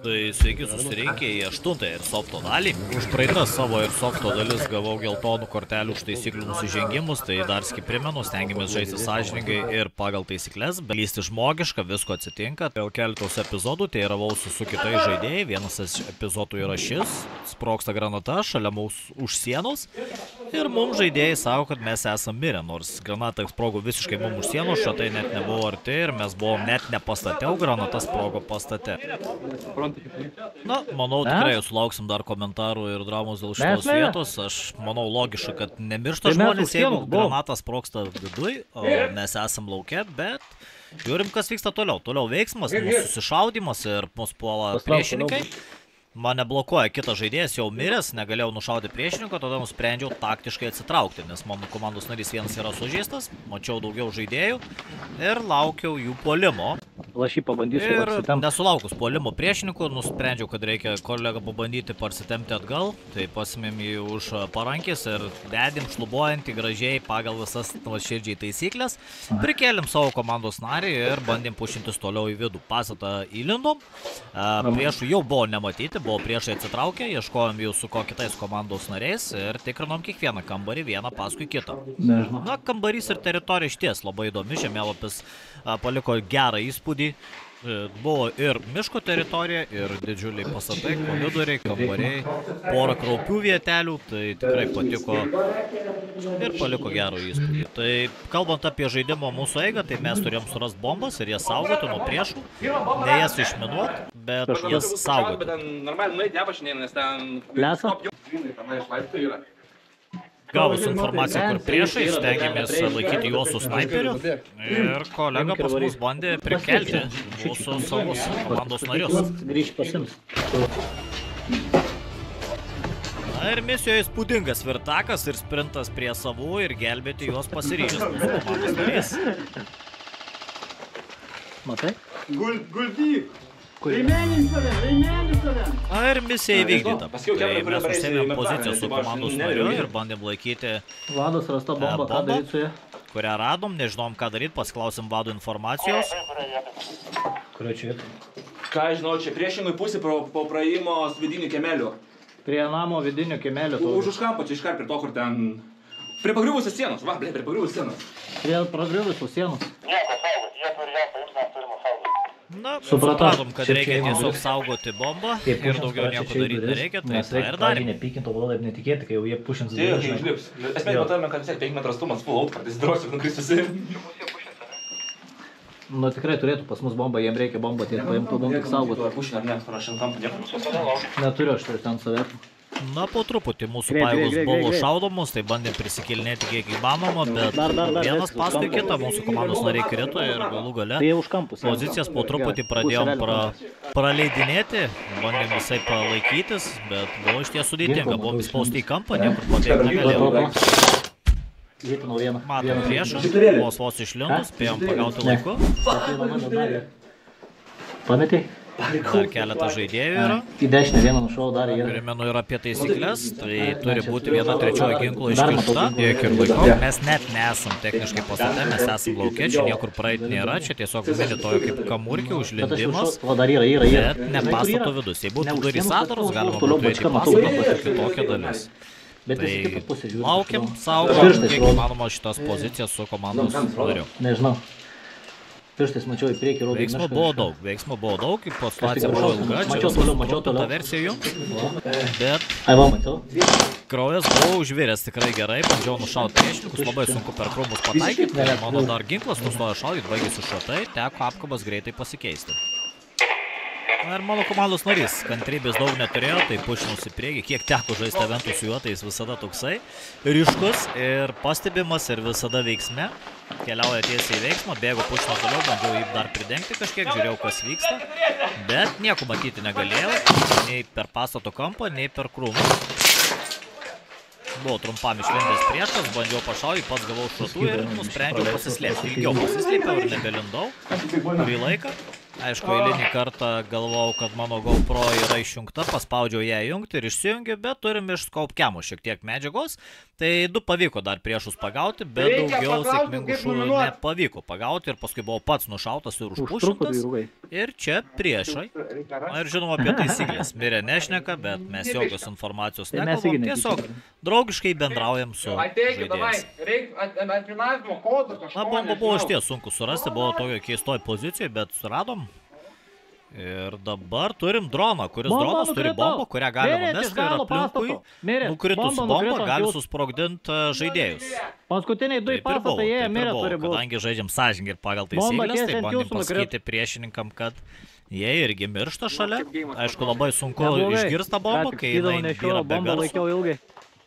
Tai sveiki susirinkę į 8-ąją Airsofto dalį. Už praeitas savo Airsofto dalis gavau geltonų kortelių už taisyklių nusižengimus, tai dar ski primenu, stengiamės žaisti sąžiningai ir pagal taisyklės, bet lysti žmogiška, visko atsitinka. Dėl keletos epizodų teiravausi su kitais žaidėjai, vienas epizodų yra šis, sprogsta granata šalia mūsų už sienos ir mums žaidėjai sako, kad mes esam mirę, nors granata sprogo visiškai mums už sienos, šatai net nebuvo arti ir mes buvom net ne pastate, o granata sprogo pastate. Na, manau, tikrai sulauksim dar komentarų ir dramos dėl šitos vietos. Aš manau logiška, kad nemiršta žmonės, jeigu granatas sprogsta viduj, o mes esam lauke, bet žiūrim, kas vyksta toliau. Toliau veiksmas, mūsų susišaudimas ir mūsų puola priešininkai. Mane blokuoja kitas žaidėjas, jau miręs, negalėjau nušauti priešininko, tada nusprendžiau taktiškai atsitraukti, nes mano komandos narys vienas yra sužeistas, mačiau daugiau žaidėjų ir laukiau jų puolimo. Aš jį pabandysiu ir nesulaukus puolimo priešininkų, nusprendžiau, kad reikia kolegą pabandyti parsitempti atgal, tai pasimėm jį už parankės ir vedėm šlubuojantį gražiai pagal visas širdžiai taisyklės, prikėlėm savo komandos narį ir bandėm pušintis toliau į vidų. Pastatą įlindom, priešų jau buvo nematyti, buvo priešai atsitraukę, ieškojom jų su kitais komandos nariais ir tikrinom kiekvieną kambarį vieną paskui kitą. Na, kambarys ir teritorija išties labai įdomi, žemėlapis paliko gerą įspūdį. Buvo ir miško teritorija, ir didžiuliai pastatai, koridoriai, kambariai, porą kraupių vietelių, tai tikrai patiko ir paliko gerą įspūdį. Tai kalbant apie žaidimo mūsų eigą, tai mes turėjom surasti bombas ir jas saugoti nuo priešų, ne jas išminuot, bet jas saugoti. Gavus informaciją, kur priešai, stengiamės laikyti juos su snaiperiu ir kolega pas mus bandė prikelti mūsų savus komandos narius. Na ir misijoje įspūdingas virtakas ir sprintas prie savų ir gelbėti juos pasiryžęs mūsų komandos narys. Matai? Guldyk! Na ir misija įvykdyta. Tai mes užsėmėm poziciją su komandos nariu ir bandėm laikyti bombą, kurią radom, nežinom ką daryti, pasiklausim vado informacijos. Kurio čia? Ką žinau, čia priešingui pusė po praėjimo su vidiniu kiemeliu. Prie namo vidinio kiemelio. Už kampo, čia iškart prie to, kur ten... Prie pagriuvusios sienos, va, prie pagriuvusios sienos. Prie pagriuvusios sienos. Nieko saugoti, jie turi ją paimti, mes turime saugoti. Na, supratom, kad reikia tiesiog saugoti bombą ir daugiau nieko daryti nereikia, tai tą ir darėm. Nepykinto valdą ir netikėti, kai jau jie pušins Tai jau, kai išlips. Esmė matavome, kad vis tiek 5 metrų stumas full out, kartais drosi, nukris visi. Nu tikrai turėtų pas mus bombą, jiem reikia bombą, tai paimtų bombą tik saugoti. Pušin ar ne, parašint kampą, nieko. Neturiu aš ten savėtų. Na, po truputį mūsų pajėgos buvo šaudomos, tai bandėm prisikėlinėti kiek įmanoma, bet vienas paskui kitą mūsų komandos nariai krito ir galų gale pozicijas po truputį pradėjom praleidinėti, bandėm visai palaikytis, bet buvo iš ties sudėtinga, buvom įspausti į kampą, niekur pabėgti negalėjom. Matom priešą, vos išlindus, spėjom pagauti laiku. Pametei? Dar keletą žaidėjų yra. Į dešinę vieną nušau dar į... Primenu ir apie taisyklės, tai turi būti viena trečioji ginklo iškišta. Tiek ir laiko. Mes net nesam techniškai pastate, mes esam lauke, čia niekur praeiti nėra, čia tiesiog mini tojo kaip kamurkių užlindimas, bet ne pastato vidus. Jei būtų durys atdaros, galima būtų eiti pastatą, būtų kitokia dalis. Tai laukiam, saugom, kiek įmanoma šitas pozicijas su komandos nariu. Nežinau. Pirštais mačiau į priekį rodį. Veiksmo buvo daug, po situacija buvo ilga, čia viskas ta versija jums, bet kraujas buvo užviręs tikrai gerai, bandžiau nušauti priešininkus, labai sunku per krūmus pataikyti, mano dar ginklas nustojo šaudyti, baigėsi šatai, teko apkabas greitai pasikeisti. Na ir mano komandos narys, kantrybės daug neturėjo, tai pušinus į priekį, kiek teko žaisti eventų su juo, tai jis visada toksai ryškus ir pastebimas ir visada veiksme. Keliauja tiesiai į veiksmą, bėgo pušino toliau, bandžiau jį dar pridengti kažkiek, žiūrėjau kas vyksta, bet nieko matyti negalėjau, nei per pastato kampą, nei per krūmus. Buvo trumpam išlindęs priešas, bandžiau pašaudyti, pats gavau šratų ir nusprendžiau pasislėpti. Ilgiau pasislėpiau ir nebelindau kurį laiką. Aišku, eilinį kartą galvojau, kad mano GoPro yra išjungta, paspaudžiau ją įjungti ir išsijungi, bet turim iš skaupkiamų šiek tiek medžiagos. Tai 2 pavyko dar priešus pagauti, bet daugiau sėkmingų šūvių nepavyko pagauti ir paskui buvau pats nušautas ir užpušintas. Ir čia priešai. Na ir žinoma apie taisyklės. Mirė nešneka, bet mes jokios informacijos nekalbam. Tiesiog draugiškai bendraujam su žaidėjais. Na, bombą buvo išties sunku surasti, buvo tokio keistoj pozicijoje, bet suradom. Ir dabar turim droną, kuris dronas turi bombą, kurią galima mesti ir aplinkui nukritus bombą gali susprogdinti žaidėjus. Paskutiniai du į pastatą jie mirė turi būti. Kadangi žaidžiam sąžiningai ir pagal taisyklės, tai bandėm pasakyti priešininkam, kad jie irgi miršta šalia. Aišku, labai sunku išgirsta bombą, kai jinai yra be garso.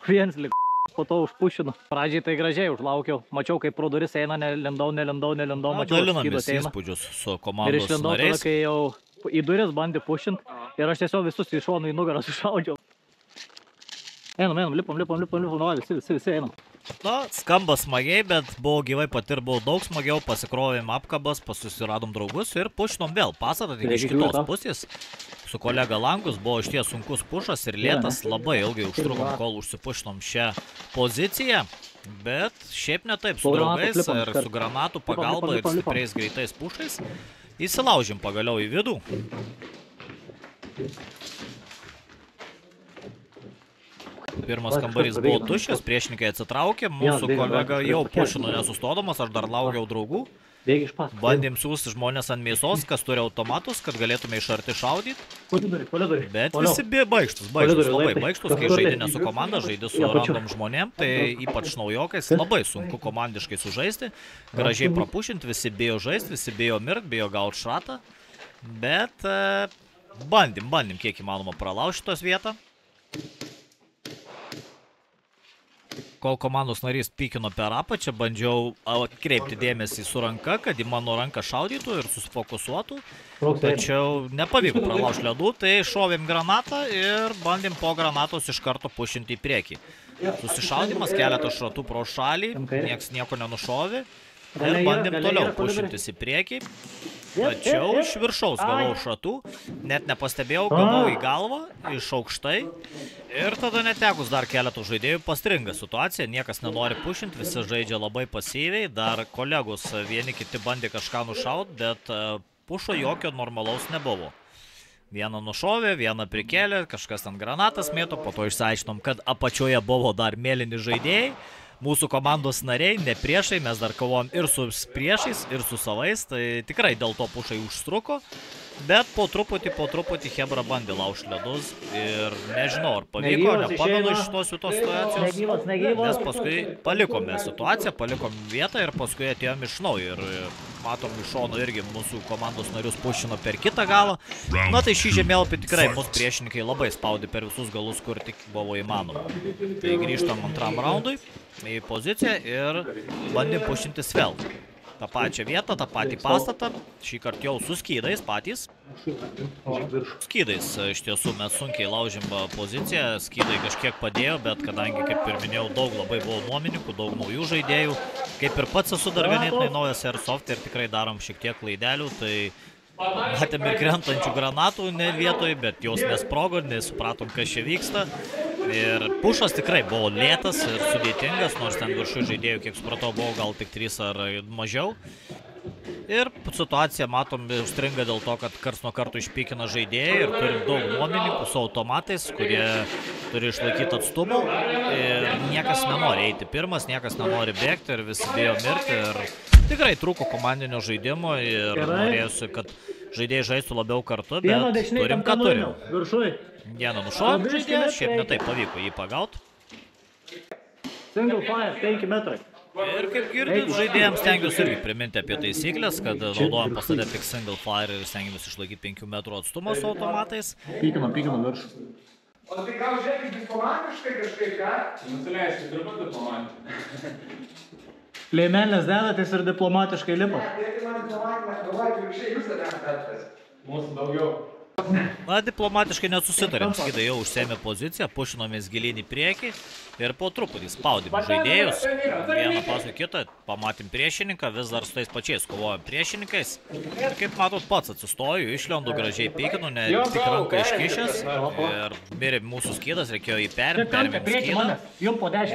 Viens lik, po to užpušinu. Pradžiai tai gražiai užlaukiau. Mačiau, kaip pro duris eina, nelindau, mačiau, dalinamės įspūdžius su komandos nariais. Ir išlindau tada, kai jau į duris bandė pušint ir aš tiesiog visus iš šonų į nugarą sušaudžiau. Einam, lipam, visi einam. Na, skamba smagiai, bet buvo gyvai patir, buvo daug smagiau, pasikrovėm apkabas, susiradom draugus ir pušinom vėl pastatą, tik iš kitos pusės. Su kolega Langus buvo išties sunkus pušas ir lėtas, labai ilgai užtrukom, kol užsipušinom šią poziciją. Bet šiaip ne taip, su draugais ir su granatų pagalba ir stipriais greitais pušais įsilaužim pagaliau į vidų. Pirmas kambarys buvo tuščias, priešininkai atsitraukė, mūsų kolega jau pušino nesustodamas, aš dar laukiau draugų. Bandėm siūsti žmonės ant mėsos, kas turi automatus, kad galėtume iš arti šaudyti. Bet visi baikštus, labai baikštus, kai žaidė ne su komanda, žaidė su random žmonėm, tai ypač naujokais, labai sunku komandiškai sužaisti, gražiai prapušinti, visi bijo žaisti, visi bijo mirt, bijo gauti šratą, bet bandėm kiek įmanoma pralaužti tos vietą. Kol komandos narys pykino per apačią, bandžiau atkreipti dėmesį su ranka, kad į mano ranką šaudytų ir susifokusuotų. Tačiau nepavyko pralaužti ledų, tai šovėm granatą ir bandėm po granatos iš karto pušinti į priekį. Susišaudimas, keletas šratų pro šalį, nieks nieko nenušovė ir bandėm toliau pušintis į priekį. Tačiau iš viršaus gavau šratų, net nepastebėjau, gavau į galvą, iš aukštai. Ir tada netekus dar keletų žaidėjų pastringa situacija, niekas nenori pušinti, visi žaidžia labai pasyviai, dar kolegos vieni kiti bandė kažką nušaut, bet pušo jokio normalaus nebuvo. Vieną nušovė, vieną prikėlė, kažkas ten granatas mėto, po to išsiaiškinom, kad apačioje buvo dar mėlyni žaidėjai. Mūsų komandos nariai, ne priešai, mes dar kovom ir su priešais, ir su savais, tai tikrai dėl to pušai užstruko. Bet po truputį Hebra bandė laužti ledus ir nežinau, ar pavyko, nepamenu iš tos situacijos, nes paskui palikome situaciją, palikom vietą ir paskui atėjom iš naujo ir matom iš šono irgi mūsų komandos narius pušino per kitą galą. Na tai šį žemėlapį tikrai mūsų priešininkai labai spaudė per visus galus, kur tik buvo įmanoma. Tai grįžtam antram raundui į poziciją ir bandėm pušintis vėl. tą pačią vietą, tą patį pastatą, šį kartą jau su skydais patys. Skydais iš tiesų mes sunkiai laužėm poziciją, skydai kažkiek padėjo, bet kadangi, kaip ir minėjau, daug labai buvo nuomininkų, daug naujų žaidėjų, kaip ir pats esu dar ganėtinai naujas Airsoft ir tikrai darom šiek tiek klaidelių, tai matėm ir krentančių granatų ne vietoj, bet jos nesprogo, nesupratom, kas čia vyksta. Ir pušas tikrai buvo lėtas ir sudėtingas, nors ten viršų žaidėjų, kiek supratau, buvo gal tik 3 ar mažiau. Ir situaciją matom užstringa dėl to, kad karts nuo karto išpykina žaidėjai ir turim daug nuomininkų su automatais, kurie turi išlaikyti atstumą ir niekas nenori eiti pirmas, niekas nenori bėgti ir visi bijo mirti ir tikrai trūko komandinio žaidimo ir norėjusi, kad žaidėjai žaistų labiau kartu, bet turim, ką turim. Vieną nušovėm žaidėją, šiaip netaip pavyko jį pagaut. Single fire, 5 metrai. Ir kaip girdit, žaidėjams stengiuosi irgi priminti apie taisyklės, kad naudojam pastate tik single fire ir stengiamės išlaikyti 5 metrų atstumą su automatais. Pykinam virš. O tai gal žiūrėkit diplomatiškai kažkaip, ką? Nusileiskit ir pat diplomatiškai. Leimenės dedatės ir diplomatiškai lipat. Dėkit man diplomatiškai, galvojate, viršiai jūs tada esate. Mūsų daugiau. Na, diplomatiškai nesusitarėm, skydai jau užsėmė poziciją, pušinomės gilyn į priekį ir po truputį spaudėm žaidėjus, vieną paskui kitą, pamatėm priešininką, vis dar su tais pačiais kovojom priešininkais. Ir kaip matot, pats atsistoju, išlendu gražiai pykinu, ne tik ranką iškišęs ir mirė mūsų skydas, reikėjo jį perimėm skydą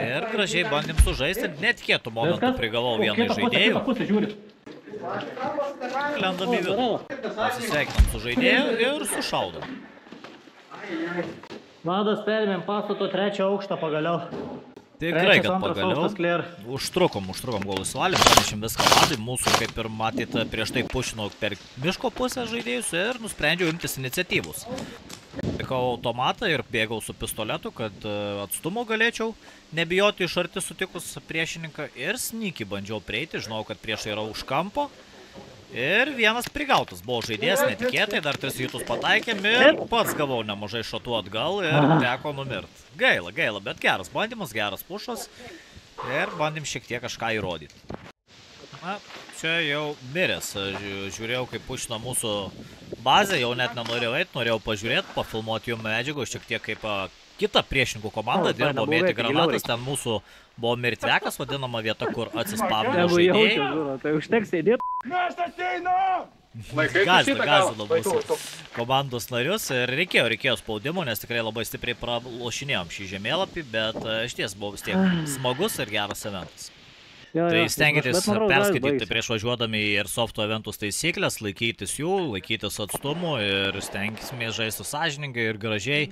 ir gražiai bandėm sužaisti, netikėtų momentų prigavau vieną iš žaidėjų. Lendam į vidų. Pasisveikinam su žaidėju ir sušaudom. Vadas perėmėm pastato 3 aukštą pagaliau. Tikrai, kad Trečias, pagaliau antras clear. užtrukom golus valym, pranešim viską vadai, mūsų, kaip ir matėte, prieš tai pušinau per miško pusę žaidėjus ir nusprendžiau imtis iniciatyvus. Pikau automatą ir bėgau su pistoletu, kad atstumo galėčiau nebijoti iš arti sutikus priešininką ir sneaky bandžiau prieiti, žinau, kad priešai yra už kampo. Ir vienas prigautas buvo žaidėjas netikėtai, dar 3 hitus pataikėm ir pats gavau nemažai šotų atgal ir teko numirt. Gaila, bet geras bandymas, geras pušas ir bandym šiek tiek kažką įrodyti. Na, čia jau miręs, žiūrėjau kaip pušina mūsų bazę, jau net nenorėjau eiti, norėjau pažiūrėti, pafilmuoti jų medžiagų, šiek tiek kaip kita priešininkų komanda, dirbo mėti granatas, ten mūsų buvo mirtvekas, vadinama vieta, kur atsispavino žaidėjai. Tai užteks sėdėti. Gąsdino mūsų komandos narius ir reikėjo spaudimo, nes tikrai labai stipriai pralošinėjom šį žemėlapį, bet išties buvo vis tiek smagus ir geras eventas. Tai stengiatės perskaityti prieš važiuodami į Airsoft eventus taisyklės, laikytis jų, laikytis atstumų ir stengsimės žaisti sąžiningai ir gražiai.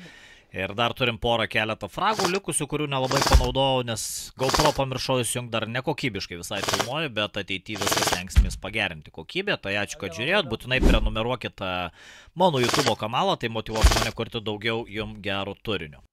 Ir dar turim keletą fragų likusių, kurių nelabai panaudojau, nes GoPro pamiršau įsijungti dar nekokybiškai visai filmuoju, bet ateityje viską stengsimės pagerinti kokybę. Tai ačiū, kad žiūrėjot, būtinai prenumeruokite mano YouTube kanalą, tai motyvuos mane kurti daugiau jums gero turinio.